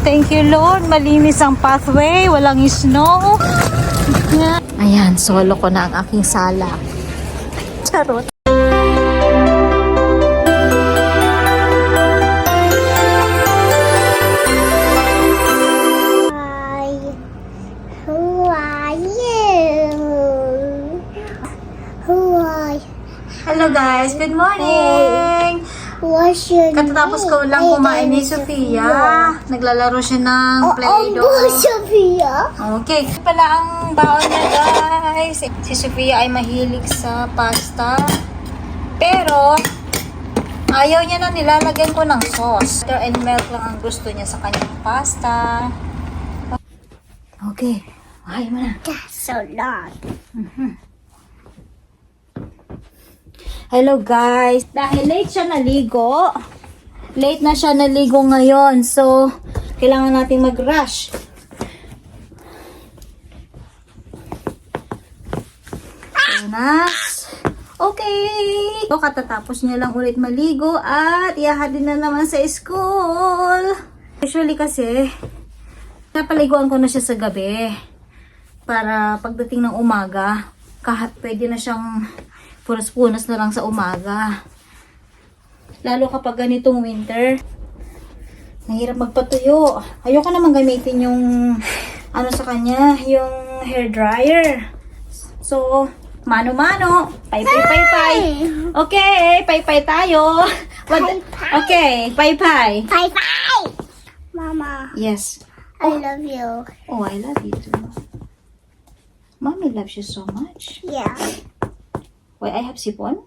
Thank you, Lord. Malinis ang pathway. Walang snow. Ayan, solo ko na ang aking sala. Charot. Hello guys, good morning! Katatapos ko lang kumain ni Sofia. Naglalaro siya ng Play-Doh. Sofia? Okay. Pala ang baon niya guys. Si Sofia ay mahilig sa pasta. Pero, ayaw niya na nilalagyan ko ng sauce. Butter and milk lang ang gusto niya sa kanyang pasta. Okay. Ayaw mo na. That's so long. Hello guys! Dahil late siya naligo, late na siya naligo ngayon. So, kailangan nating mag-rush. Punas. Okay! So, katatapos niya lang ulit maligo at iahadin na naman sa school. Usually kasi, napaliguan ko na siya sa gabi. Para pagdating ng umaga, pwede na siyang punas-punas na lang sa umaga. Lalo kapag ganitong winter, nahirap magpatuyo. Ayoko naman gamitin yung ano sa kanya, yung hair dryer. So, mano-mano, pay-pay. Okay, pay-pay tayo. Okay, pay-pay. Bye-bye! Mama, Yes. I love you. Oh, I love you too. Mommy loves you so much. Yeah. Why, I have sipon?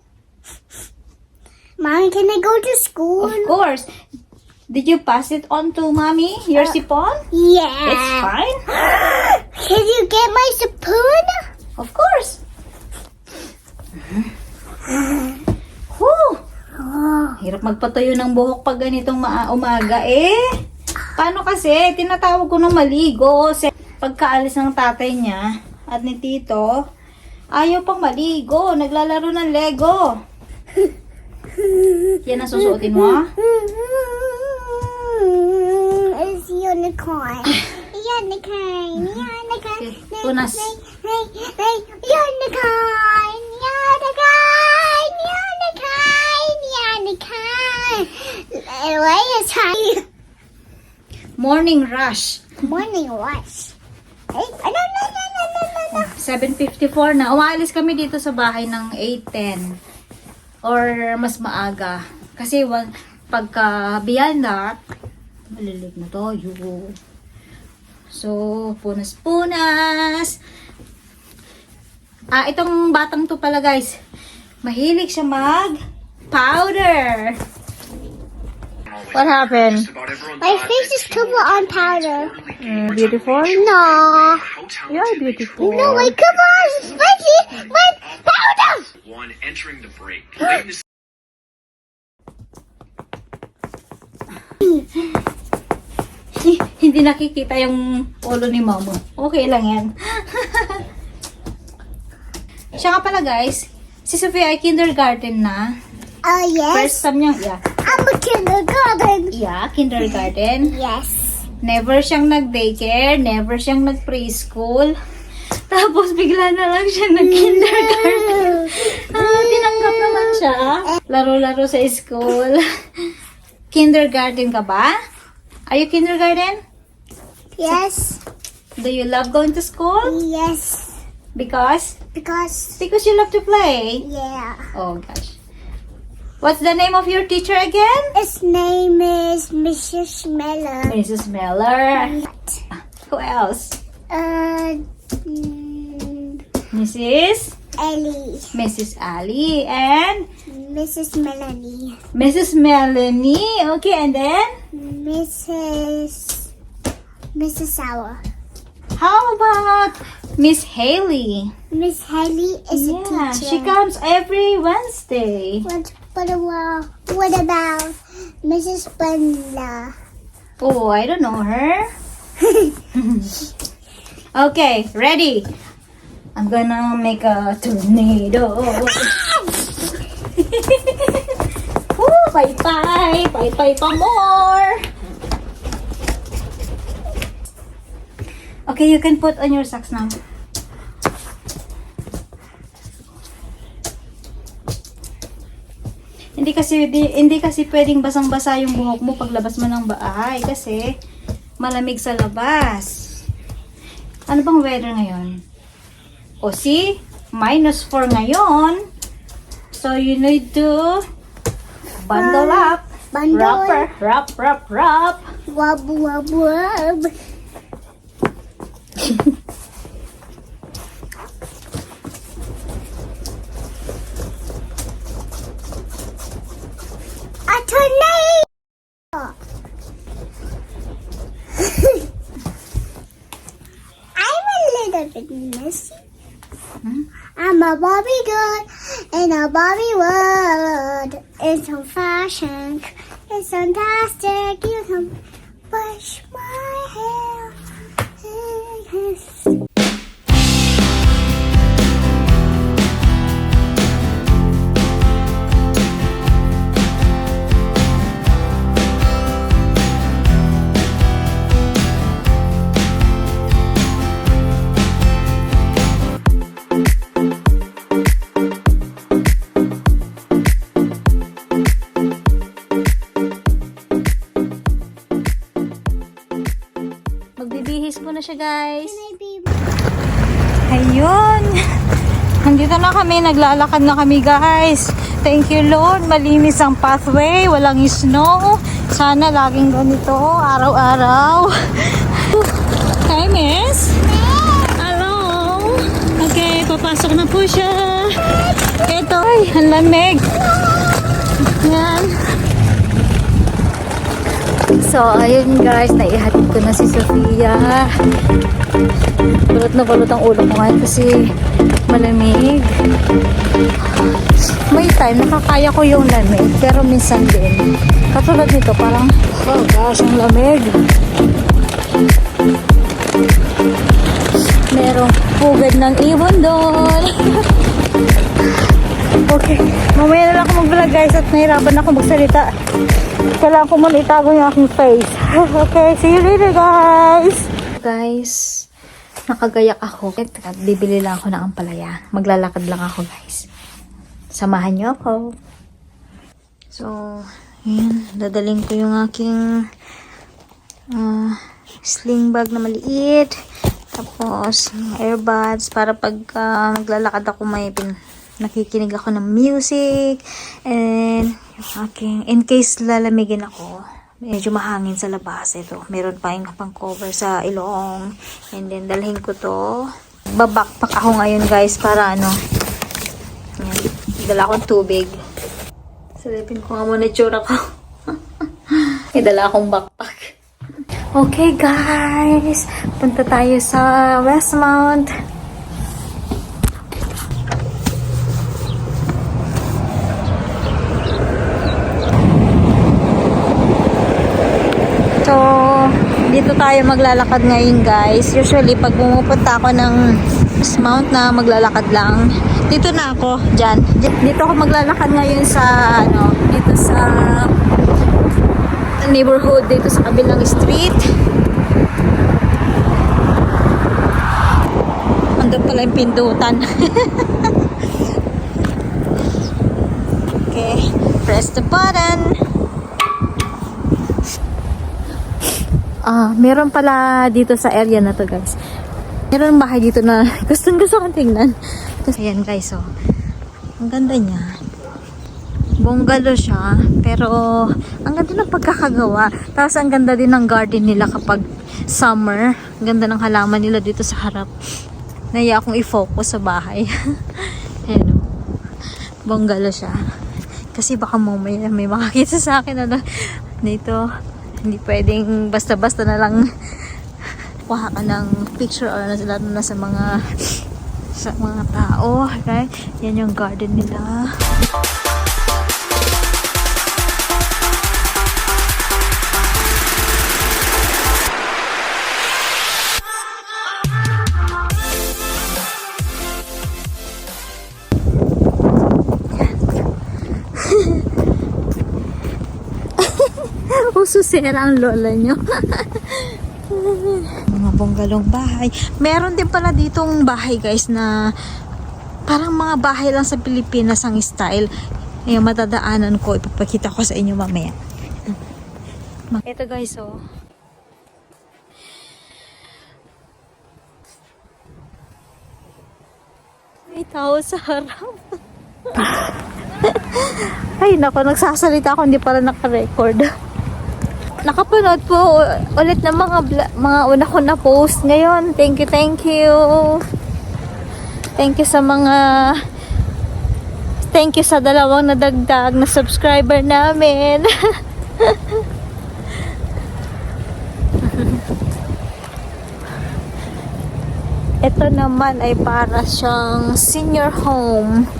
Mommy, can I go to school? Of course. Did you pass it on to mommy, your sipon? Yeah. It's fine. Can you get my spoon? Of course. Whew. Hirap magpatayo ng buhok pag ganitong umaga eh. Paano kasi? Tinatawag ko ng maligo. Pagkaalis ng tatay niya at ni Tito, ayaw pang maligo. Naglalaro ng Lego. Yan ang susuotin mo, ha? It's unicorn. Unicorn. Unicorn. Okay, punas. Unicorn. Unicorn. Unicorn. Why is it Morning rush. morning rush? Hey, no. 7:54 na. Umaalis kami dito sa bahay ng 8:10 or mas maaga. Kasi pagka beyond that, malilig na tayo. So, punas-punas. Itong batang to pala guys, mahilig siya mag-powder. What happened? My face is covered on powder. Beautiful? No. You're beautiful. No, wait, come on. My powder. One entering the break. Hindi nakikita yung ulo ni mama. Okay lang yan. Siya nga pala guys, si Sofia ay kindergarten na. Oh, yes. First time niya, yeah. I'm a kindergarten. Yeah, kindergarten. Yes. Never siyang nag-daycare, never siyang nag-preschool. Tapos bigla na lang siya nag-kindergarten. Tinanggap naman siya. Laro-laro sa school. Kindergarten ka ba? Are you kindergarten? Yes. Do you love going to school? Yes. Because Because, you love to play. yeah. Oh gosh. What's the name of your teacher again? His name is Mrs. Miller. Mrs. Miller. Who else? Mrs. Ellie. Mrs. Ali and Mrs. Melanie. Mrs. Melanie. Okay, and then Mrs. Sauer. how about Miss Haley? Miss Haley is a Yeah, teacher. she comes every Wednesday. What about Mrs. Bella? Oh, I don't know her. Okay, ready? I'm gonna make a tornado. Woo, bye-bye. Bye-bye pa more. Okay, you can put on your socks now. Hindi kasi pwedeng basang-basa yung buhok mo paglabas mo ng bahay kasi malamig sa labas. Ano bang weather ngayon? O see? -4 ngayon. So you need to bundle up. Bundle. Wrap. Wab, wab, wab. A tornado! I'm a little bit messy. I'm a Barbie girl in a Barbie world. It's so fashion. It's fantastic. You can brush my hair. Magbibihis po na siya, guys. Can I be Ayun. Nandito na kami. Naglalakad na kami, guys. Thank you, Lord. Malinis ang pathway. Walang snow. Sana laging ganito. Araw-araw. Hi, miss. Hello. Okay, papasok na po siya. Ito. Ay, ang lamig. Yan. So, ayun guys, naihatid ko na si Sofia. Balot na balot ang ulo ko ngayon kasi malamig. May time, nakakaya ko yung lamig, pero minsan din. Katulad nito, parang, oh gosh, ang lamig. Merong pugad ng ibon doon. Okay, mamaya na lang ako mag-vlog guys at nahirapan ako magsalita. Kailangan ko muna itago yung aking face. Okay, see you later guys! Guys, nakagayak ako. At bibili lang ako ng ampalaya. Maglalakad lang ako guys. Samahan niyo ako. So, yun. Dadaling ko yung aking sling bag na maliit. Tapos, earbuds para pag maglalakad ako may nakikinig ako ng music. And yung aking, in case lalamigin ako, medyo mahangin sa labas. Ito, meron pa yung pang cover sa ilong. And then, dalhin ko to. Babackpack ako ngayon guys para ano. Yan, dala akong tubig. Silipin ko nga muna tsura ko. Dala akong backpack. Okay guys, punta tayo sa Westmount. So, dito tayo maglalakad ngayon guys. Usually, pag pumupunta ako ng Westmount na maglalakad lang, dito na ako, dyan. Dito ako maglalakad ngayon sa, ano, dito sa neighborhood, dito sa kabilang street. Andun pala yung pindutan. Okay, press the button. Meron pala dito sa area na to guys. Meron bahay dito na gusto kong tingnan. Ayan guys, oh. Ang ganda niya. Bungalow siya, pero ang ganda ng pagkakagawa. Tapos ang ganda din ng garden nila kapag summer. Ang ganda ng halaman nila dito sa harap. Naiya akong i-focus sa bahay. Ayan, oh. Bungalow siya. Kasi baka mamaya may makakita sa akin na dito. Hindi pwedeng basta-basta na lang kuha ka ng picture or na sa mga tao. Okay? Yan yung garden nila. Susera ang lola nyo. Mga bungalow bahay. Meron din pala ditong bahay guys na parang mga bahay lang sa Pilipinas ang style. Yung matadaanan ko, ipapakita ko sa inyo mamaya. Ito guys, oh. May tao sa harap. Ay, naku, nagsasalita ako, hindi pala naka-record. Nakapanood po ulit ng mga una ko na post ngayon. Thank you, thank you. Thank you sa thank you sa dalawang nadagdag na subscriber namin. Ito naman ay para siyang senior home.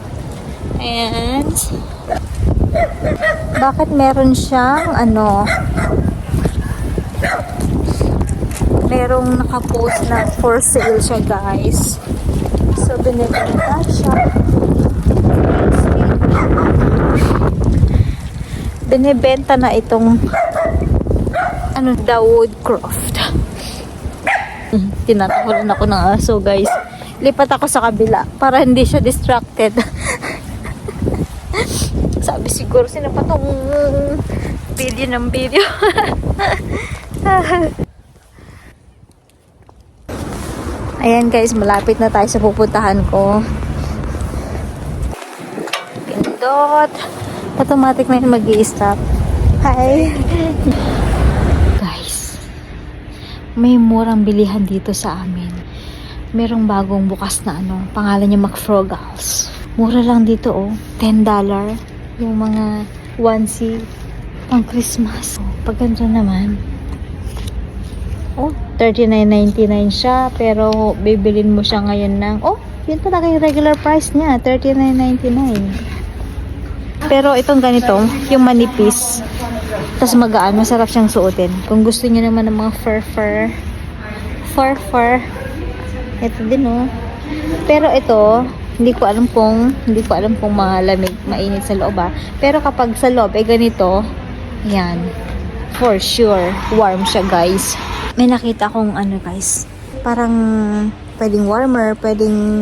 And bakit meron siyang merong nakapost na for sale siya guys. So binibenta siya. Binibenta na itong the Woodcroft. Tinatakulan ako ng aso guys. Lipat ako sa kabila para hindi siya distracted. Sabi siguro sino pa tong video ng video. Ayan guys, malapit na tayo sa pupuntahan ko. Pindot. Automatic na yun mag-i-stop. Hi! Guys, may murang bilihan dito sa amin. Merong bagong bukas na pangalan niya McFrogals. Mura lang dito oh, $10. Yung mga onesie pang Christmas. Pag ganito naman, oh, $39.99 siya, pero bibilin mo siya ngayon ng, yun talaga yung regular price niya, $39.99. Pero itong ganito, yung manipis, tas magaan, masarap siyang suotin. Kung gusto niyo naman ng mga fur, ito din oh. Pero ito, hindi ko alam kung malamig, mainit sa loob Pero kapag sa loob ganito, yan, for sure, warm siya guys. May nakita akong guys, parang pwedeng warmer, pwedeng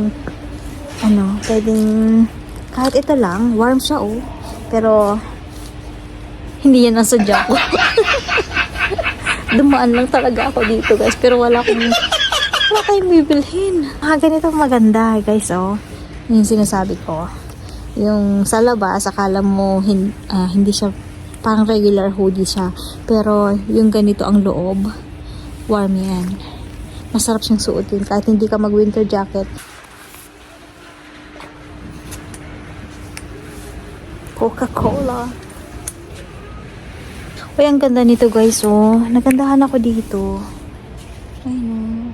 kahit ito lang, warm siya oh. Pero hindi yan ang sadya ko. Dumaan lang talaga ako dito guys, pero wala tayong bibilhin. Ganito maganda guys oh. Yung sinasabi ko, yung sa labas akala mo hindi siya parang regular hoodie siya, pero yung ganito ang loob, warm yan. Masarap siyang suotin kahit hindi ka mag winter jacket. Coca-Cola. Uy, ang ganda nito guys oh. Nagandahan ako dito. Ayun.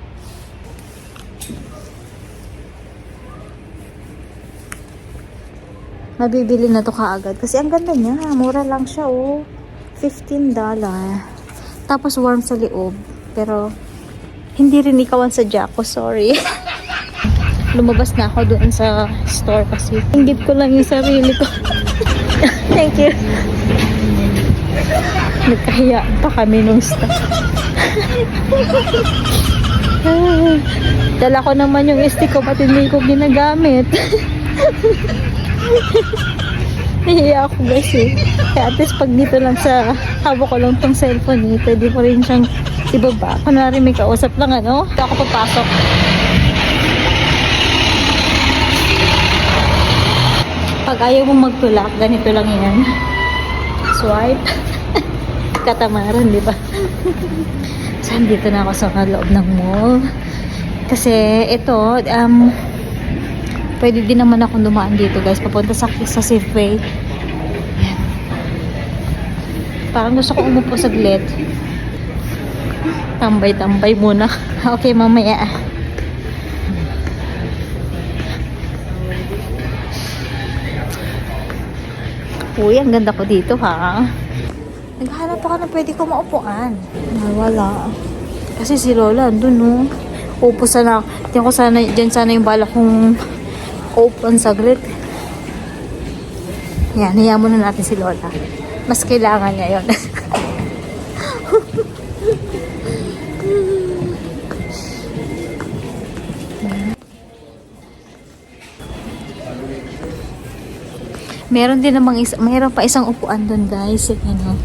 Mabibili na to kaagad kasi ang ganda niya. Mura lang siya oh. $15. Tapos warm sa loob. Pero hindi rin ikaw ang sadya ko. Sorry. Lumabas na ako doon sa store kasi inggit ko lang yung sarili ko. Thank you. Nagkahiya pa kami nung staff. Dala ko naman yung stick ko pati hindi ko ginagamit. Nahiya ako guys eh. Kaya at least pag dito lang sa hawak ko lang tong cellphone pwede ko rin siyang ibaba. Kunwari may kausap lang Ito ako papasok. Pag ayaw mong magtulak, ganito lang yan. Swipe. Katamaran, di ba? So, dito na ako sa loob ng mall. Kasi, ito, pwede din naman akong dumaan dito, guys. Papunta sa Safeway. Yan. Parang gusto ko umupo saglit. Tambay-tambay muna. Okay, mamaya. Uy, ang ganda ko dito ha. Naghahanap ako na pwede ko maupuan. Wala. Kasi si Lola, andun no. Upo sana. Diyan sana yung bala kong open saglit. Yan, hiya muna natin si Lola. Mas kailangan niya yun. Meron din namang mayroon pa isang upuan doon, guys. Ano,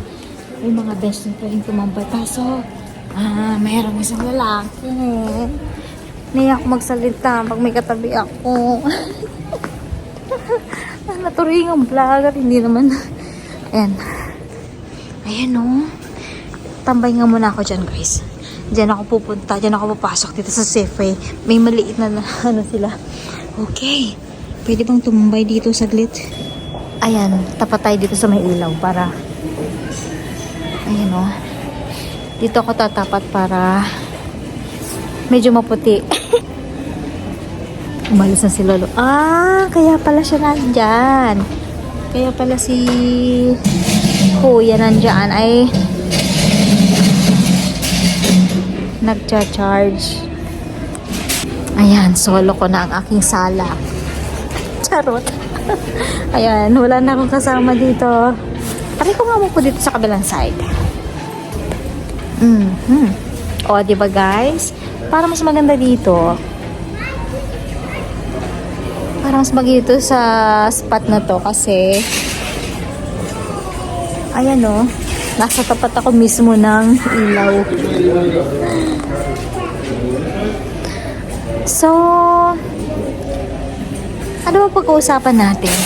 may mga bench na pwedeng tumambay. Kaso, mayroong isang lalaki. Naiyak ako magsalita pag may katabi ako. Naturing ang vlogger, hindi naman. Ayan. Ayan, oh. Tambay nga muna ako dyan, guys. Diyan ako pupunta, diyan ako papasok dito sa Safeway. May maliit na ano sila. Okay. Pwede bang tumambay dito saglit? Ayan, tapat tayo dito sa may ilaw para ayan, oh. Dito ako tatapat para medyo maputi. Umalis na si Lolo. Kaya pala siya nandyan. Kaya pala si Kuya nandyan ay nagcha-charge. Ayan, solo ko na ang aking sala. Charot. Ayan, wala na akong kasama dito. Pari ko nga mo po dito sa kabilang side. O, diba guys? Para mas maganda dito. Para mas maganda dito sa spot na to kasi ayan, o. Nasa tapat ako mismo ng ilaw. So, ano ba pag-uusapan natin?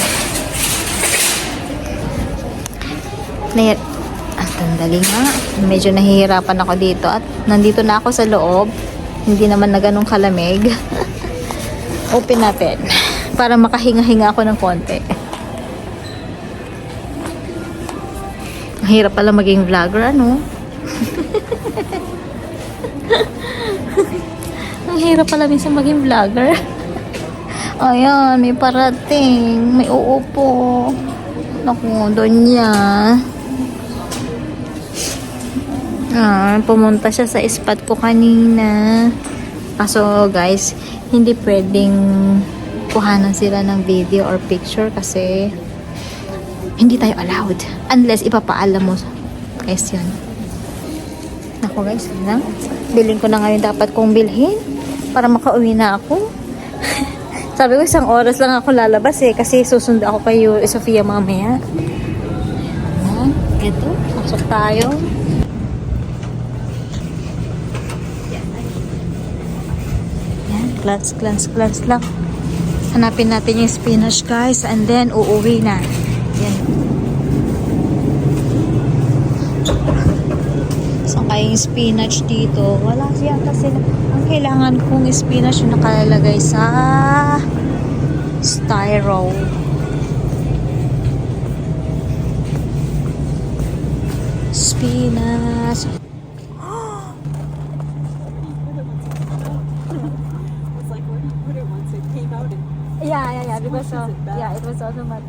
Sandali nga. Medyo nahihirapan ako dito at nandito na ako sa loob. Hindi naman na ganun kalamig. Open natin. Para makahinga-hinga ako ng konti. Ang hirap pala maging vlogger, ano? Ang hirap pala minsan maging vlogger. Ayan, may parating. May uupo. Naku, doon niya. Pumunta siya sa spot ko kanina. Kaso, guys, hindi pwedeng kuhanan sila ng video or picture kasi hindi tayo allowed. Unless ipapaalam mo. Guys, yun. Naku, guys, lang. Bilhin ko na ngayon dapat kong bilhin para makauwi na ako. Sabi ko, 1 oras lang ako lalabas kasi susundo ako kay Sofia mamaya. Ito, pasok tayo. Yan, glance lang. Hanapin natin yung spinach, guys, and then uuwi na. Yan. Saan kayong spinach dito? Wala siya kasi ang kailangan kong spinach yung nakalagay sa styro. Spinach. Yeah, because it was automatic.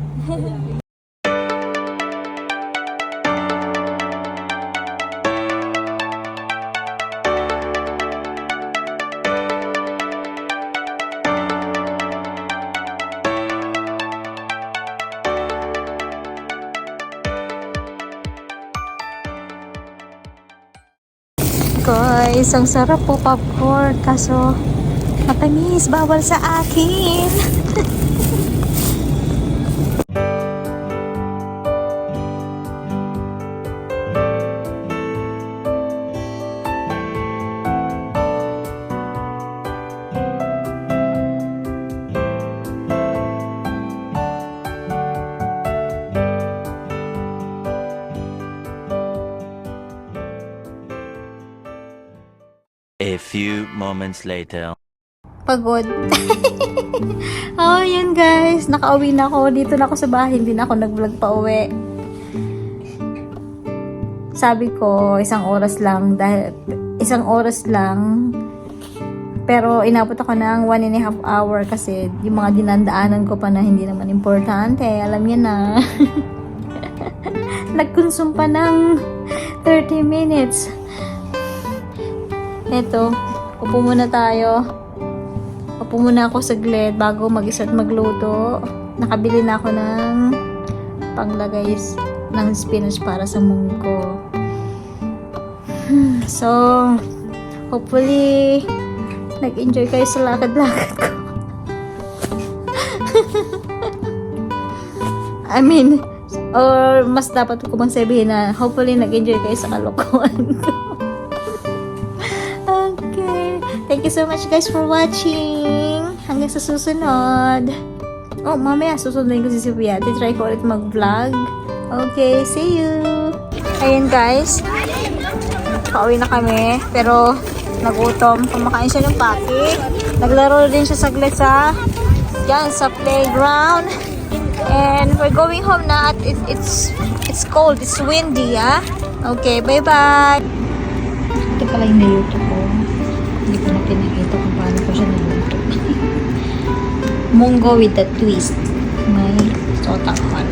Guys, ang sarap po popcorn kaso matamis, bawal sa akin. A few moments later. Pagod. Yan guys, nakauwi na ako. Dito na ako sa bahay, hindi na ako nag-vlog pa uwi. Sabi ko, 1 oras lang. Dahil 1 oras lang. Pero inabot ako ng 1.5 hour kasi yung mga dinandaanan ko pa na hindi naman importante. Alam niyo na. Nag-consume pa ng 30 minutes. Eto, upo muna tayo. Upo muna ako saglit bago mag-start magluto. Nakabili na ako ng panglagay ng spinach para sa munggo. So, hopefully, nag-enjoy kayo sa lakad-lakad ko. I mean, or mas dapat ko bang sabihin na hopefully nag-enjoy kayo sa kalokohan ko. Okay. Thank you so much guys for watching. Hanggang sa susunod. Oh, mamaya susundin ko si Sophia. Try ko ulit mag-vlog. Okay, see you. Ayun guys. Pauwi na kami. Pero nagutom. Kumakain siya ng paki. Naglaro din siya saglit sa playground. And we're going home na at it's cold. It's windy, ah. Okay, bye-bye. Ito pala yung niluto ko. Hindi ko na pinakita kung paano ko siya niluto. Munggo with a twist. May sotakpan.